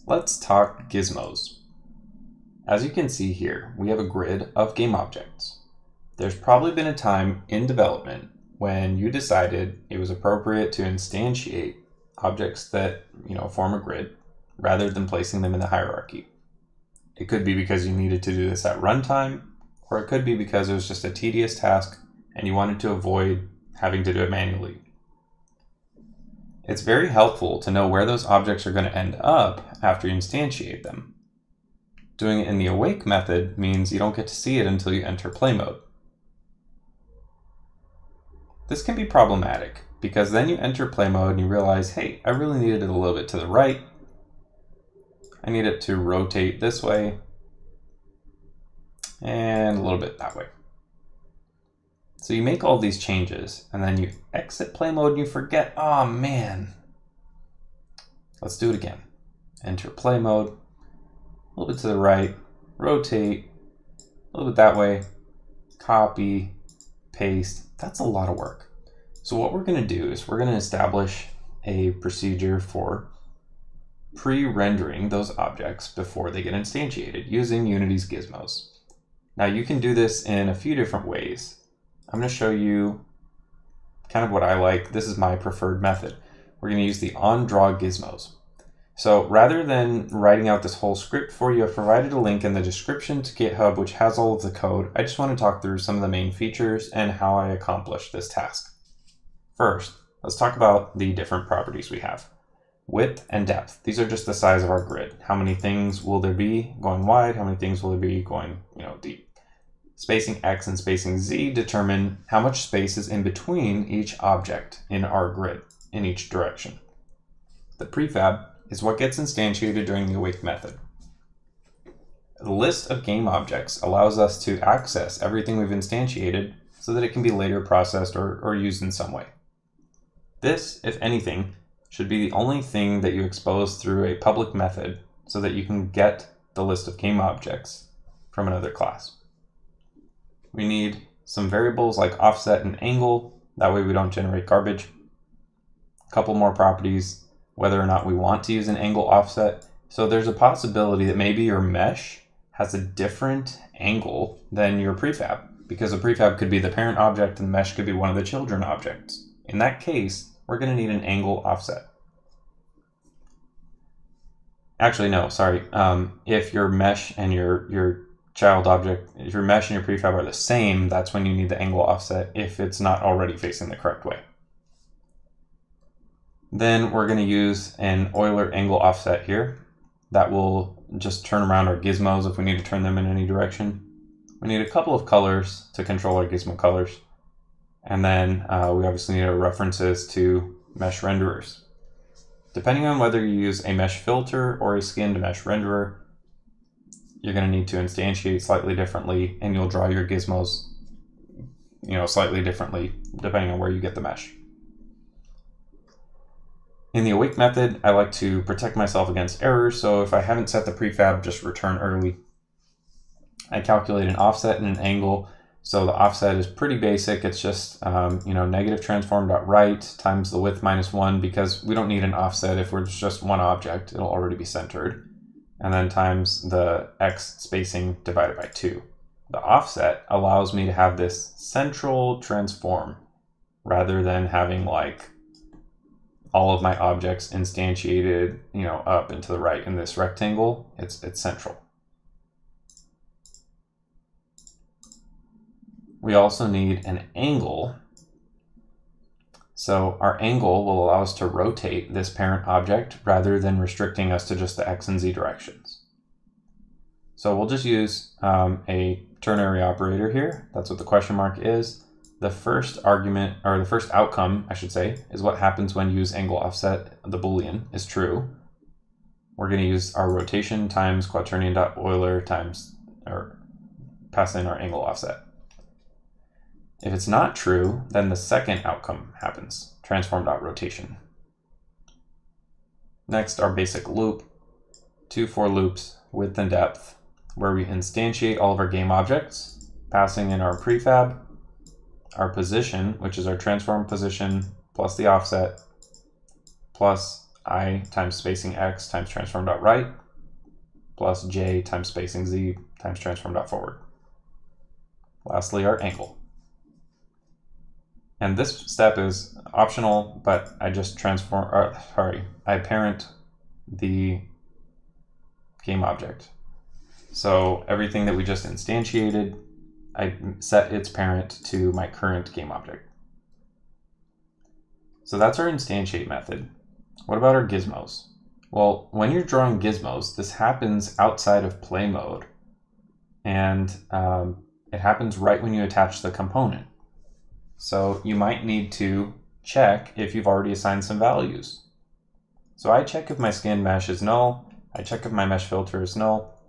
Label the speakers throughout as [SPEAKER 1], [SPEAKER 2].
[SPEAKER 1] Let's talk gizmos. As you can see here, we have a grid of game objects. There's probably been a time in development when you decided it was appropriate to instantiate objects that, form a grid rather than placing them in the hierarchy. It could be because you needed to do this at runtime, or it could be because it was just a tedious task and you wanted to avoid having to do it manually. It's very helpful to know where those objects are going to end up after you instantiate them. Doing it in the awake method means you don't get to see it until you enter play mode. This can be problematic because then you enter play mode and you realize, hey, I really needed it a little bit to the right. I need it to rotate this way and a little bit that way. So you make all these changes and then you exit play mode and you forget, oh man. Let's do it again. Enter play mode, a little bit to the right, rotate, a little bit that way, copy, paste. That's a lot of work. So what we're going to do is we're going to establish a procedure for pre-rendering those objects before they get instantiated using Unity's gizmos. Now you can do this in a few different ways. I'm going to show you kind of what I like. This is my preferred method. We're going to use the onDraw gizmos. So rather than writing out this whole script for you, I've provided a link in the description to GitHub, which has all of the code. I just want to talk through some of the main features and how I accomplish this task. First, let's talk about the different properties we have. Width and depth. These are just the size of our grid. How many things will there be going wide? How many things will there be going, deep? Spacing X and spacing Z determine how much space is in between each object in our grid in each direction. The prefab is what gets instantiated during the awake method. The list of game objects allows us to access everything we've instantiated so that it can be later processed or used in some way. This, if anything, should be the only thing that you expose through a public method so that you can get the list of game objects from another class. We need some variables like offset and angle, that way we don't generate garbage. A couple more properties, whether or not we want to use an angle offset. So there's a possibility that maybe your mesh has a different angle than your prefab, because a prefab could be the parent object and the mesh could be one of the children objects. In that case, we're going to need an angle offset. Actually, no, sorry. If your mesh and your child object, if your mesh and your prefab are the same, that's when you need the angle offset if it's not already facing the correct way. Then we're going to use an Euler angle offset here. That will just turn around our gizmos if we need to turn them in any direction. We need a couple of colors to control our gizmo colors. And then we obviously need our references to mesh renderers. Depending on whether you use a mesh filter or a skinned mesh renderer, you're going to need to instantiate slightly differently, and you'll draw your gizmos, slightly differently depending on where you get the mesh. In the awake method, I like to protect myself against errors, so if I haven't set the prefab, just return early. I calculate an offset and an angle. So the offset is pretty basic. It's just, negative transform.right times the width minus 1, because we don't need an offset if we're just one object. It'll already be centered. And then times the X spacing divided by 2. The offset allows me to have this central transform rather than having like all of my objects instantiated, up and to the right in this rectangle. It's central. We also need an angle. So our angle will allow us to rotate this parent object rather than restricting us to just the X and Z directions. So we'll just use a ternary operator here. That's what the question mark is. The first argument, or the first outcome, I should say, is what happens when you use angle offset. The Boolean is true. We're going to use our rotation times quaternion.Euler times, or pass in our angle offset. If it's not true, then the second outcome happens, transform.rotation. Next, our basic loop, 2 for loops, width and depth, where we instantiate all of our game objects, passing in our prefab, our position, which is our transform position, plus the offset, plus I times spacing x times transform.right plus j times spacing z times transform.forward. Lastly, our angle. And this step is optional, but I just I parent the game object. So everything that we just instantiated, I set its parent to my current game object. So that's our instantiate method. What about our gizmos? Well, when you're drawing gizmos, this happens outside of play mode, and it happens right when you attach the component. So you might need to check if you've already assigned some values. So I check if my skin mesh is null. I check if my mesh filter is null.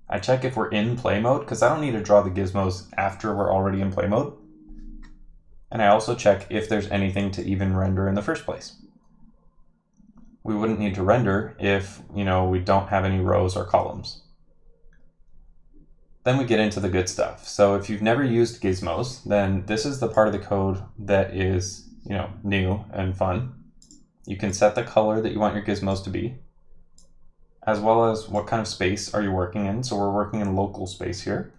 [SPEAKER 1] I check if we're in play mode, because I don't need to draw the gizmos after we're already in play mode. And I also check if there's anything to even render in the first place. We wouldn't need to render if, we don't have any rows or columns. Then we get into the good stuff. So if you've never used Gizmos, then this is the part of the code that is, new and fun. You can set the color that you want your gizmos to be, as well as what kind of space are you working in. So we're working in local space here.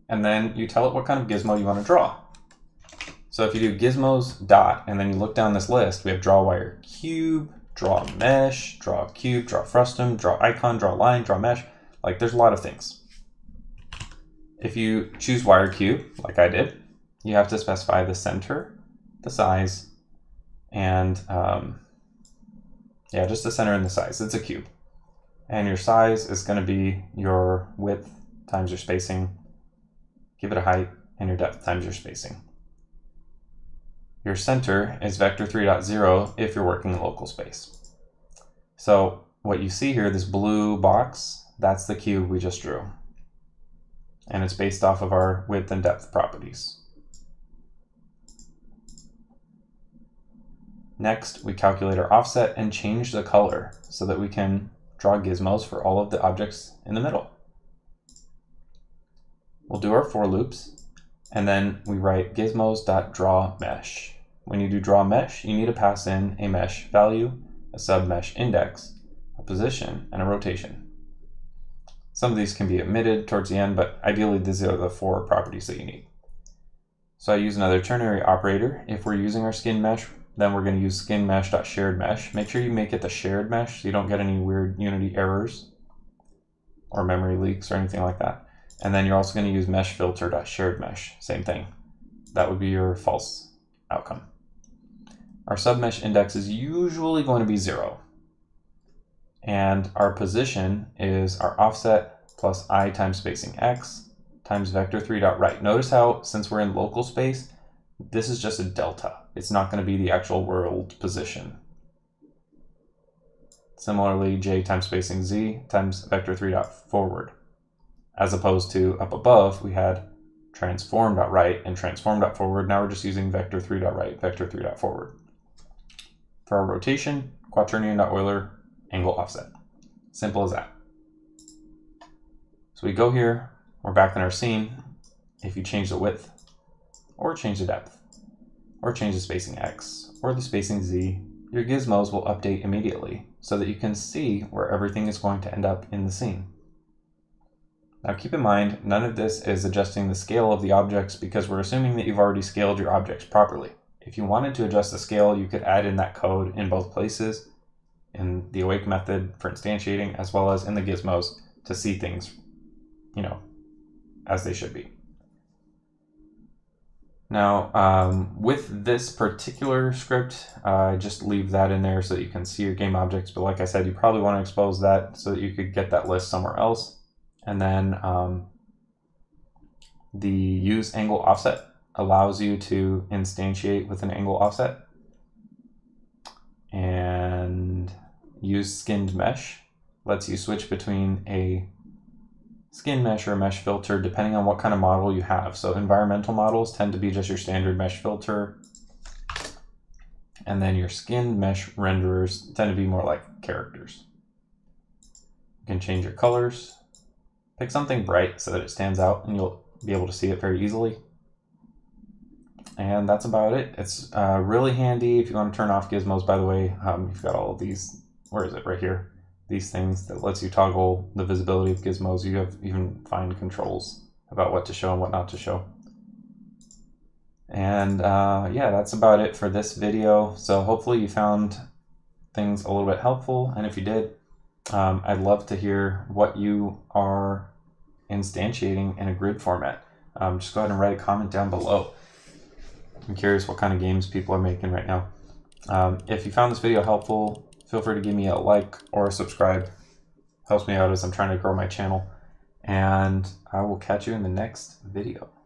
[SPEAKER 1] And then you tell it what kind of gizmo you want to draw. So if you do gizmos dot, and then you look down this list, we have draw wire cube, draw mesh, draw cube, draw frustum, draw icon, draw line, draw mesh. Like, there's a lot of things. If you choose wire cube, like I did, you have to specify the center, the size, and just the center and the size. It's a cube. And your size is going to be your width times your spacing. Give it a height, and your depth times your spacing. Your center is vector 3.0 if you're working in local space. So what you see here, this blue box, that's the cube we just drew. And it's based off of our width and depth properties. Next, we calculate our offset and change the color so that we can draw gizmos for all of the objects in the middle. We'll do our for loops, and then we write gizmos.drawMesh. When you do draw mesh, you need to pass in a mesh value, a submesh index, a position, and a rotation. Some of these can be omitted towards the end, but ideally these are the 4 properties that you need. So I use another ternary operator. If we're using our skin mesh, then we're going to use skin mesh.shared mesh. Make sure you make it the shared mesh so you don't get any weird Unity errors or memory leaks or anything like that. And then you're also going to use mesh filter.shared mesh. Same thing. That would be your false outcome. Our submesh index is usually going to be 0. And our position is our offset plus I times spacing x times vector 3.right. Notice how, since we're in local space, this is just a delta. It's not going to be the actual world position. Similarly, j times spacing z times vector 3.forward. As opposed to up above, we had transform.right and transform.forward. Now we're just using vector 3.right, vector 3.forward. For our rotation, quaternion.Euler, angle offset. Simple as that. So we go here, we're back in our scene. If you change the width, or change the depth, or change the spacing x, or the spacing z, your gizmos will update immediately so that you can see where everything is going to end up in the scene. Now keep in mind, none of this is adjusting the scale of the objects because we're assuming that you've already scaled your objects properly. If you wanted to adjust the scale, you could add in that code in both places, in the awake method for instantiating, as well as in the gizmos to see things, as they should be. Now, with this particular script, just leave that in there so that you can see your game objects. But like I said, you probably want to expose that so that you could get that list somewhere else. And then the use angle offset allows you to instantiate with an angle offset. And use skinned mesh lets you switch between a skin mesh or a mesh filter depending on what kind of model you have. So environmental models tend to be just your standard mesh filter. And then your skinned mesh renderers tend to be more like characters. You can change your colors. Pick something bright so that it stands out and you'll be able to see it very easily. And that's about it. It's really handy if you want to turn off Gizmos, by the way. You've got all of these, where is it? Right here. These things that lets you toggle the visibility of Gizmos. You have even fine controls about what to show and what not to show. And yeah, that's about it for this video. So hopefully you found things a little bit helpful. And if you did, I'd love to hear what you are instantiating in a grid format. Just go ahead and write a comment down below. I'm curious what kind of games people are making right now. If you found this video helpful, feel free to give me a like or a subscribe. Helps me out as I'm trying to grow my channel. And I will catch you in the next video.